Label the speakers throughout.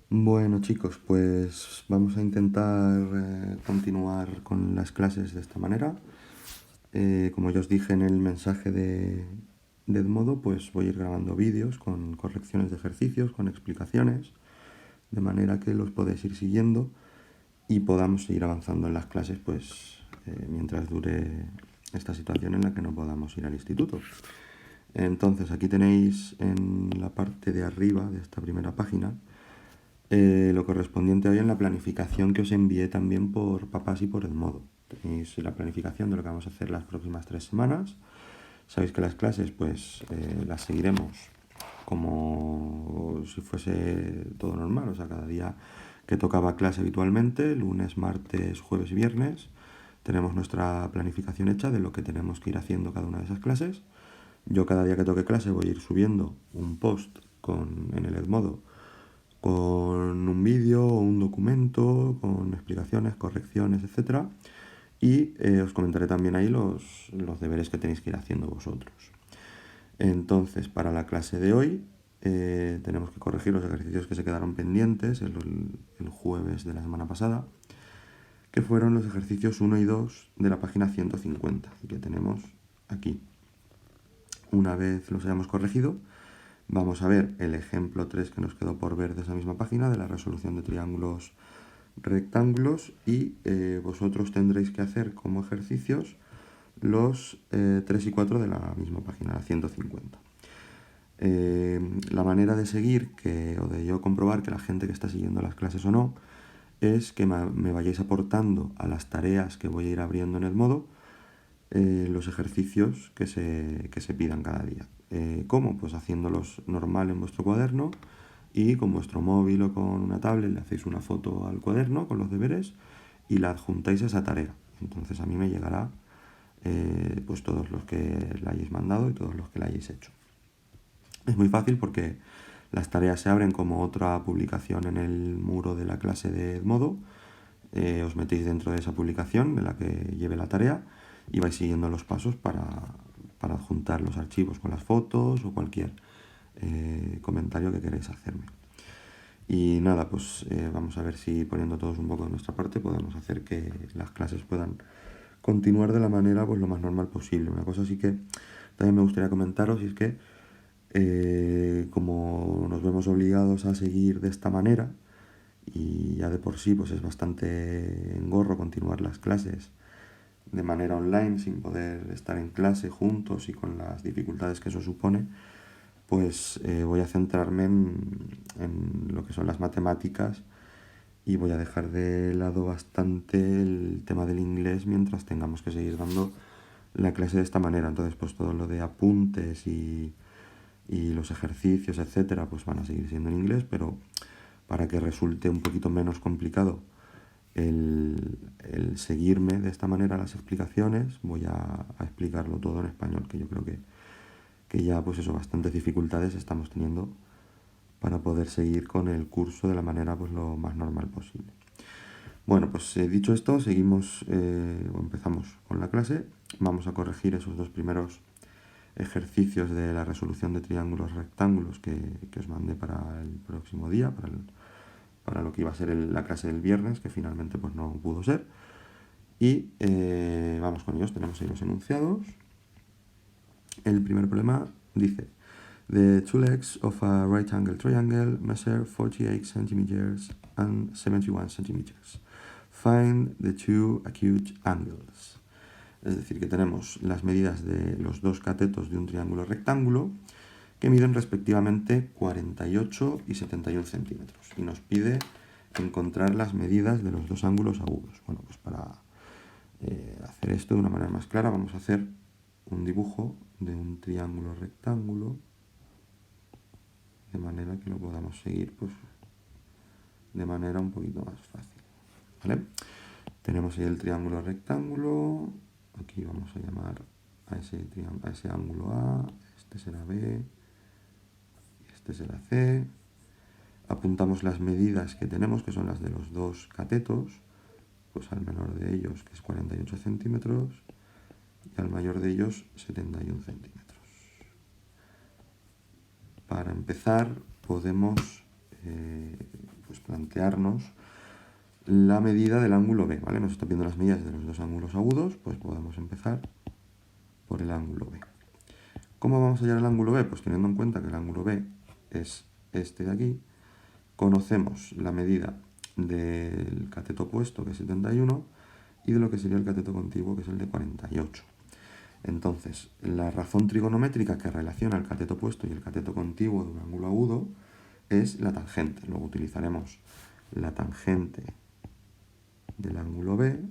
Speaker 1: Bueno chicos, pues vamos a intentar continuar con las clases de esta manera. Como ya os dije en el mensaje de Edmodo, pues voy a ir grabando vídeos con correcciones de ejercicios, con explicaciones, de manera que los podéis ir siguiendo y podamos seguir avanzando en las clases, pues mientras dure esta situación en la que no podamos ir al instituto. Entonces aquí tenéis en la parte de arriba de esta primera página lo correspondiente hoy en la planificación que os envié también por Papás y por Edmodo. Tenéis la planificación de lo que vamos a hacer las próximas 3 semanas. Sabéis que las clases pues las seguiremos como si fuese todo normal, o sea, cada día que tocaba clase habitualmente, lunes, martes, jueves y viernes, tenemos nuestra planificación hecha de lo que tenemos que ir haciendo cada una de esas clases. Yo cada día que toque clase voy a ir subiendo un post en el Edmodo con un vídeo o un documento, con explicaciones, correcciones, etcétera. Y os comentaré también ahí los deberes que tenéis que ir haciendo vosotros. Entonces, para la clase de hoy, tenemos que corregir los ejercicios que se quedaron pendientes el jueves de la semana pasada, que fueron los ejercicios 1 y 2 de la página 150, y que tenemos aquí. Una vez los hayamos corregido, vamos a ver el ejemplo 3 que nos quedó por ver de esa misma página, de la resolución de triángulos rectángulos, y vosotros tendréis que hacer como ejercicios los 3 y 4 de la misma página, la 150. La manera de seguir o de yo comprobar que la gente que está siguiendo las clases o no es que me vayáis aportando a las tareas que voy a ir abriendo en Edmodo los ejercicios que se pidan cada día. ¿Cómo? Pues haciéndolos normal en vuestro cuaderno y con vuestro móvil o con una tablet le hacéis una foto al cuaderno con los deberes y la adjuntáis a esa tarea. Entonces a mí me llegará pues todos los que la hayáis mandado y todos los que la hayáis hecho. Es muy fácil porque las tareas se abren como otra publicación en el muro de la clase de Edmodo. Os metéis dentro de esa publicación de la que lleve la tarea y vais siguiendo los pasos para adjuntar los archivos con las fotos o cualquier comentario que queréis hacerme. Y nada, pues vamos a ver si poniendo todos un poco de nuestra parte podemos hacer que las clases puedan continuar de la manera pues lo más normal posible. Una cosa sí que también me gustaría comentaros y es que como nos vemos obligados a seguir de esta manera y ya de por sí pues es bastante engorro continuar las clases de manera online sin poder estar en clase juntos y con las dificultades que eso supone, pues voy a centrarme en lo que son las matemáticas y voy a dejar de lado bastante el tema del inglés mientras tengamos que seguir dando la clase de esta manera. Entonces pues todo lo de apuntes y los ejercicios, etcétera, pues van a seguir siendo en inglés, pero para que resulte un poquito menos complicado el seguirme de esta manera las explicaciones, voy a explicarlo todo en español, que yo creo que ya pues eso, bastantes dificultades estamos teniendo para poder seguir con el curso de la manera pues lo más normal posible. Bueno, pues dicho esto, seguimos o empezamos con la clase. Vamos a corregir esos dos primeros ejercicios de la resolución de triángulos rectángulos que os mandé para el próximo día, para lo que iba a ser la clase del viernes, que finalmente pues no pudo ser. Y vamos con ellos, tenemos ahí los enunciados. El primer problema dice: The two legs of a right angle triangle measure 48 centimeters and 71 centimeters. Find the two acute angles. Es decir, que tenemos las medidas de los dos catetos de un triángulo rectángulo que miden respectivamente 48 y 71 centímetros. Y nos pide encontrar las medidas de los dos ángulos agudos. Bueno, pues para hacer esto de una manera más clara vamos a hacer un dibujo de un triángulo rectángulo de manera que lo podamos seguir pues de manera un poquito más fácil, ¿vale? Tenemos ahí el triángulo rectángulo, aquí vamos a llamar a ese ángulo A, este será B, este será C. Apuntamos las medidas que tenemos, que son las de los dos catetos, pues al menor de ellos, que es 48 centímetros, y al mayor de ellos, 71 centímetros. Para empezar, podemos pues plantearnos la medida del ángulo B, ¿vale? Nos está pidiendo las medidas de los dos ángulos agudos, pues podemos empezar por el ángulo B. ¿Cómo vamos a hallar el ángulo B? Pues teniendo en cuenta que el ángulo B es este de aquí, conocemos la medida del cateto opuesto, que es 71, y de lo que sería el cateto contiguo, que es el de 48. Entonces, la razón trigonométrica que relaciona el cateto opuesto y el cateto contiguo de un ángulo agudo es la tangente. Luego utilizaremos la tangente del ángulo B,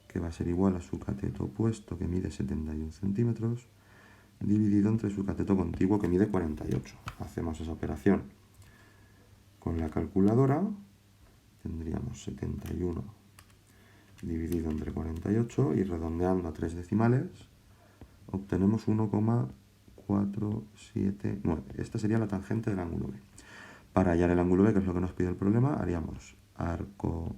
Speaker 1: que va a ser igual a su cateto opuesto, que mide 71 centímetros, dividido entre su cateto contiguo, que mide 48. Hacemos esa operación con la calculadora. Tendríamos 71 dividido entre 48 y redondeando a 3 decimales obtenemos 1,479. Esta sería la tangente del ángulo B. Para hallar el ángulo B, que es lo que nos pide el problema, haríamos arco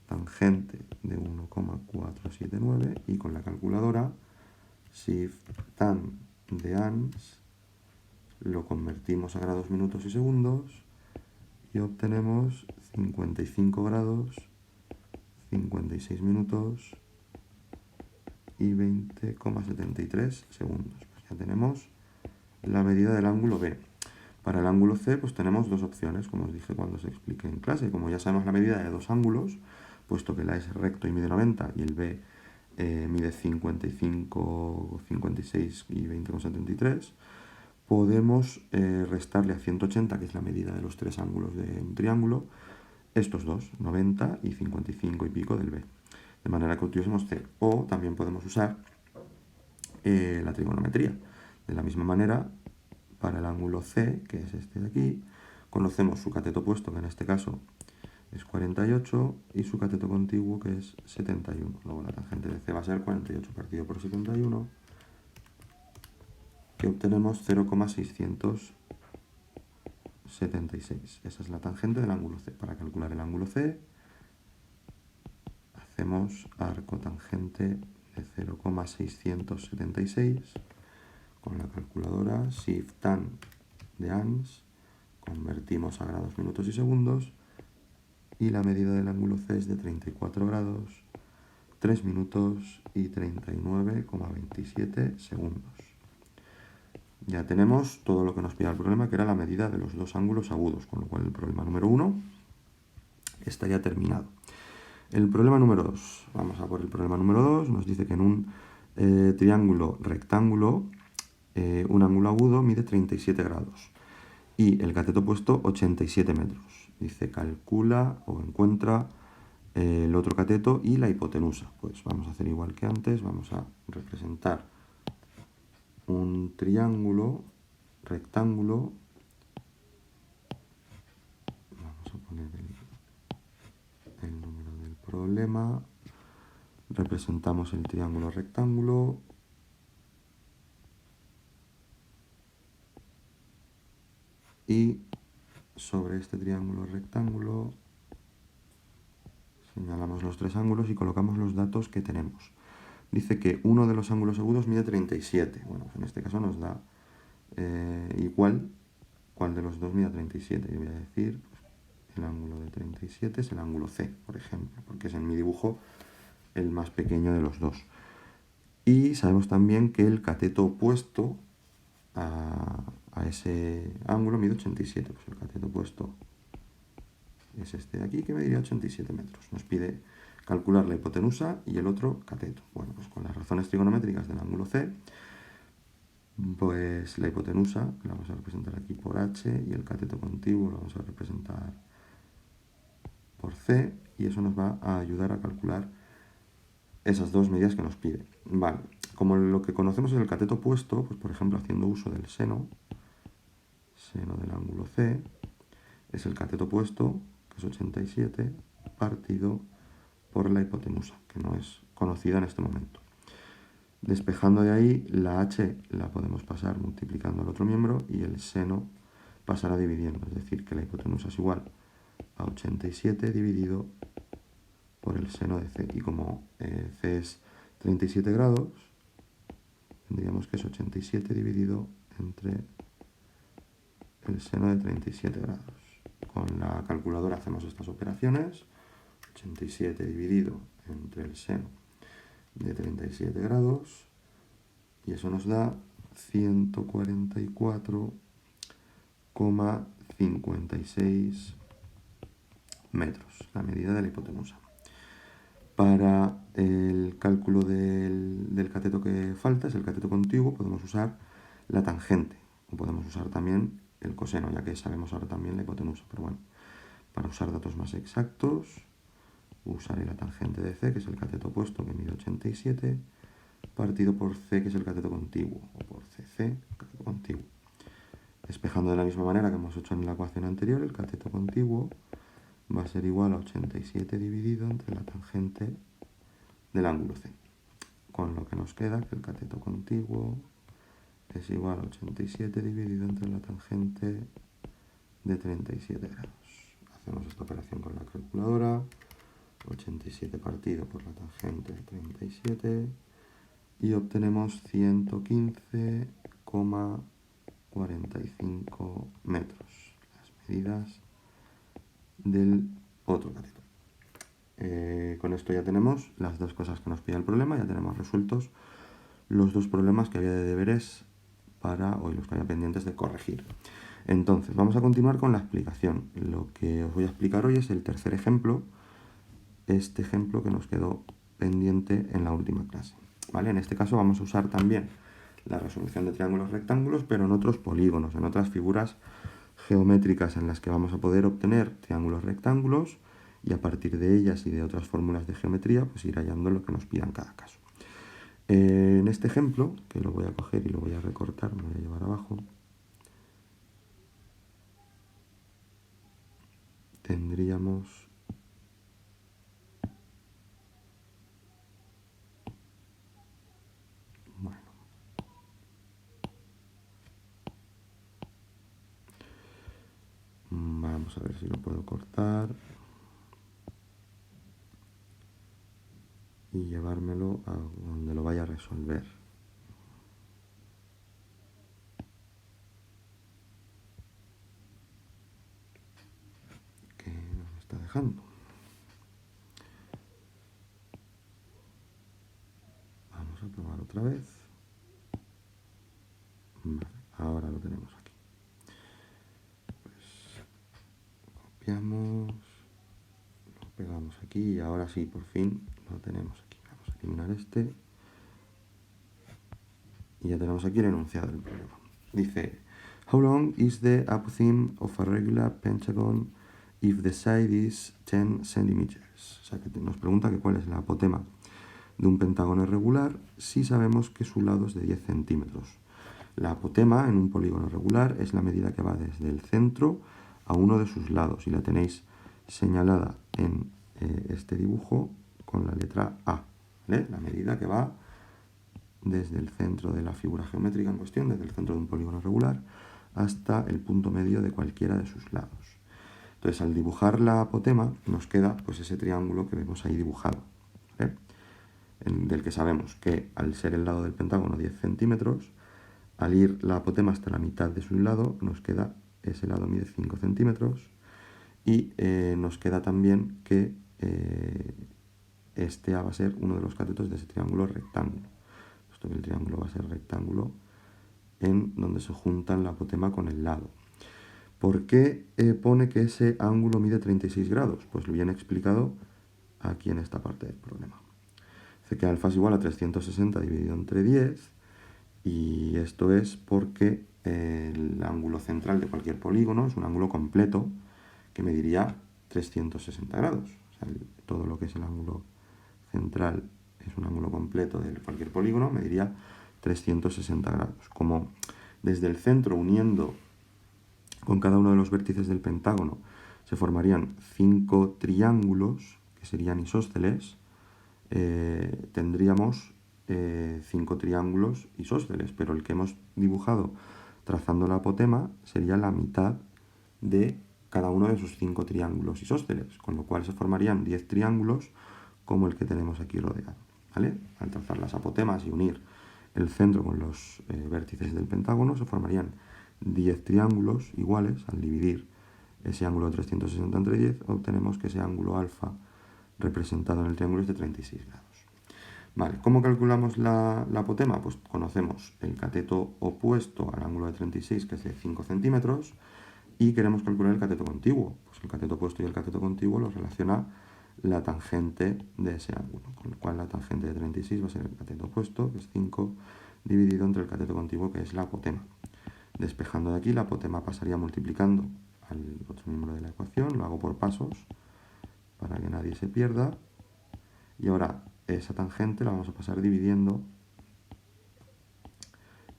Speaker 1: tangente de 1,479 y con la calculadora si tan de ans lo convertimos a grados, minutos y segundos y obtenemos 55 grados, 56 minutos y 20,73 segundos. Pues ya tenemos la medida del ángulo B. Para el ángulo C, pues tenemos dos opciones, como os dije cuando se explique en clase. Como ya sabemos la medida de dos ángulos, puesto que la A es recto y mide 90 y el B mide 55, 56 y 20,73, podemos restarle a 180, que es la medida de los tres ángulos de un triángulo, estos dos, 90 y 55 y pico del B. De manera que utilicemos C. O también podemos usar la trigonometría. De la misma manera, para el ángulo C, que es este de aquí, conocemos su cateto opuesto, que en este caso es 48, y su cateto contiguo, que es 71. Luego la tangente de C va a ser 48 partido por 71, que obtenemos 0,676. Esa es la tangente del ángulo C. Para calcular el ángulo C, hacemos arco tangente de 0,676 con la calculadora SIF tan de ans, convertimos a grados, minutos y segundos y la medida del ángulo C es de 34 grados, 3 minutos y 39,27 segundos. Ya tenemos todo lo que nos pide el problema, que era la medida de los dos ángulos agudos, con lo cual el problema número 1 estaría terminado. El problema número 2, vamos a por el problema número 2, nos dice que en un triángulo rectángulo, un ángulo agudo mide 37 grados y el cateto opuesto 87 metros. Dice calcula o encuentra el otro cateto y la hipotenusa. Pues vamos a hacer igual que antes, vamos a representar un triángulo rectángulo. Vamos a poner el número del problema. Representamos el triángulo rectángulo. Y sobre este triángulo rectángulo señalamos los tres ángulos y colocamos los datos que tenemos. Dice que uno de los ángulos agudos mide 37. Bueno, pues en este caso nos da igual cuál de los dos mide 37. Yo voy a decir, pues, el ángulo de 37 es el ángulo C, por ejemplo, porque es en mi dibujo el más pequeño de los dos. Y sabemos también que el cateto opuesto a ese ángulo mide 87. Pues el cateto opuesto es este de aquí, que mediría 87 metros. Nos pide calcular la hipotenusa y el otro cateto. Bueno, pues con las razones trigonométricas del ángulo C, pues la hipotenusa la vamos a representar aquí por H y el cateto contiguo lo vamos a representar por C, y eso nos va a ayudar a calcular esas dos medidas que nos pide. Vale, como lo que conocemos es el cateto opuesto, pues por ejemplo haciendo uso del seno del ángulo C, es el cateto opuesto, que es 87, partido por la hipotenusa, que no es conocida en este momento. Despejando de ahí, la h la podemos pasar multiplicando al otro miembro y el seno pasará dividiendo, es decir, que la hipotenusa es igual a 87 dividido por el seno de c. Y como c es 37 grados, tendríamos que es 87 dividido entre el seno de 37 grados. con la calculadora hacemos estas operaciones. 87 dividido entre el seno de 37 grados, y eso nos da 144,56 metros, la medida de la hipotenusa. Para el cálculo del cateto que falta, es el cateto contiguo, podemos usar la tangente, o podemos usar también el coseno, ya que sabemos ahora también la hipotenusa. Pero bueno, para usar datos más exactos, usaré la tangente de C, que es el cateto opuesto, que mide 87, partido por C, que es el cateto contiguo, o por CC, cateto contiguo. Despejando de la misma manera que hemos hecho en la ecuación anterior, el cateto contiguo va a ser igual a 87 dividido entre la tangente del ángulo C. Con lo que nos queda que el cateto contiguo es igual a 87 dividido entre la tangente de 37 grados. Hacemos esta operación con la calculadora. 87 partido por la tangente de 37 y obtenemos 115,45 metros, las medidas del otro cateto. Con esto ya tenemos las dos cosas que nos pide el problema, ya tenemos resueltos los dos problemas que había de deberes para hoy, los que había pendientes de corregir. Entonces, vamos a continuar con la explicación. Lo que os voy a explicar hoy es el tercer ejemplo, este ejemplo que nos quedó pendiente en la última clase. ¿Vale? En este caso vamos a usar también la resolución de triángulos rectángulos, pero en otros polígonos, en otras figuras geométricas en las que vamos a poder obtener triángulos rectángulos y a partir de ellas y de otras fórmulas de geometría, pues ir hallando lo que nos pida en cada caso. En este ejemplo, que lo voy a coger y lo voy a recortar, me lo voy a llevar abajo, tendríamos vamos a ver si lo puedo cortar y llevármelo a donde lo vaya a resolver. ¿Qué nos está dejando? Vamos a probar otra vez. Vale, ahora lo tenemos aquí. Pues copiamos, lo pegamos aquí y ahora sí, por fin lo tenemos aquí. Vamos a eliminar este y ya tenemos aquí el enunciado del problema. Dice: How long is the apotheme of a regular pentagon if the side is 10 centimeters? O sea, que nos pregunta que cuál es la apotema de un pentágono regular si sabemos que su lado es de 10 centímetros. La apotema en un polígono regular es la medida que va desde el centro a uno de sus lados y la tenéis señalada en este dibujo con la letra A, ¿vale? La medida que va desde el centro de la figura geométrica en cuestión, desde el centro de un polígono regular, hasta el punto medio de cualquiera de sus lados. Entonces, al dibujar la apotema, nos queda pues ese triángulo que vemos ahí dibujado, ¿vale? Del que sabemos que al ser el lado del pentágono 10 centímetros, al ir la apotema hasta la mitad de su lado, nos queda ese lado mide 5 centímetros y nos queda también que este A va a ser uno de los catetos de ese triángulo rectángulo. Puesto que el triángulo va a ser rectángulo en donde se juntan la apotema con el lado. ¿Por qué pone que ese ángulo mide 36 grados? Pues lo viene explicado aquí en esta parte del problema. Dice que alfa es igual a 360 dividido entre 10, y esto es porque el ángulo central de cualquier polígono es un ángulo completo que mediría 360 grados. O sea, todo lo que es el ángulo central es un ángulo completo de cualquier polígono, mediría 360 grados. Como desde el centro, uniendo con cada uno de los vértices del pentágono, se formarían 5 triángulos, que serían isósceles, tendríamos 5 triángulos isósceles, pero el que hemos dibujado trazando la apotema sería la mitad de cada uno de esos 5 triángulos isósceles, con lo cual se formarían 10 triángulos como el que tenemos aquí rodeado, ¿vale? Al trazar las apotemas y unir el centro con los vértices del pentágono, se formarían 10 triángulos iguales al dividir ese ángulo de 360 entre 10, obtenemos que ese ángulo alfa representado en el triángulo es de 36 grados. Vale, ¿cómo calculamos la apotema? Pues conocemos el cateto opuesto al ángulo de 36, que es de 5 centímetros, y queremos calcular el cateto contiguo. Pues el cateto opuesto y el cateto contiguo los relaciona la tangente de ese ángulo, con lo cual la tangente de 36 va a ser el cateto opuesto, que es 5, dividido entre el cateto contiguo, que es la apotema. Despejando de aquí, la apotema pasaría multiplicando al otro miembro de la ecuación, lo hago por pasos para que nadie se pierda, y ahora esa tangente la vamos a pasar dividiendo,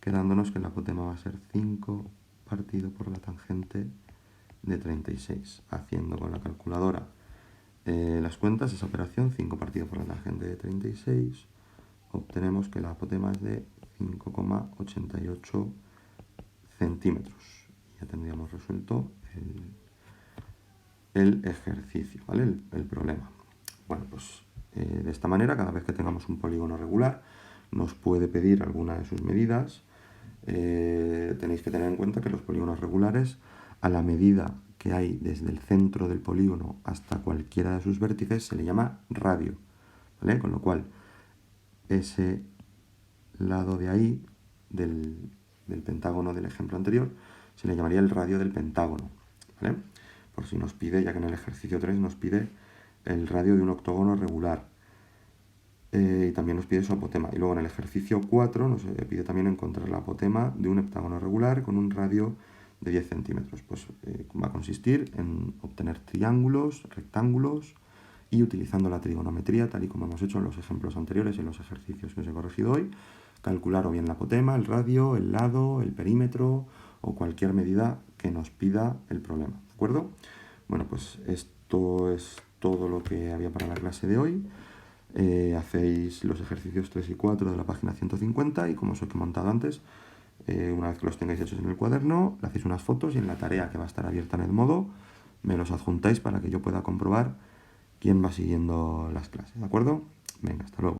Speaker 1: quedándonos que la apotema va a ser 5 partido por la tangente de 36. Haciendo con la calculadora las cuentas, esa operación, 5 partido por la tangente de 36, obtenemos que la apotema es de 5,88 centímetros. Ya tendríamos resuelto el ejercicio, ¿vale? El problema. Bueno, pues de esta manera, cada vez que tengamos un polígono regular, nos puede pedir alguna de sus medidas. Tenéis que tener en cuenta que los polígonos regulares, a la medida que hay desde el centro del polígono hasta cualquiera de sus vértices, se le llama radio, ¿vale? Con lo cual, ese lado de ahí, del pentágono del ejemplo anterior, se le llamaría el radio del pentágono, ¿vale? Por si nos pide, ya que en el ejercicio 3 nos pide el radio de un octógono regular, y también nos pide su apotema. Y luego en el ejercicio 4 nos pide también encontrar la apotema de un heptágono regular con un radio de 10 centímetros. Pues va a consistir en obtener triángulos, rectángulos, y utilizando la trigonometría, tal y como hemos hecho en los ejemplos anteriores y en los ejercicios que os he corregido hoy, calcular o bien la apotema, el radio, el lado, el perímetro o cualquier medida que nos pida el problema, ¿de acuerdo? Bueno, pues esto es todo lo que había para la clase de hoy. Hacéis los ejercicios 3 y 4 de la página 150 y como os he comentado antes, una vez que los tengáis hechos en el cuaderno, le hacéis unas fotos y en la tarea que va a estar abierta en el modo, me los adjuntáis para que yo pueda comprobar quién va siguiendo las clases, ¿de acuerdo? Venga, hasta luego.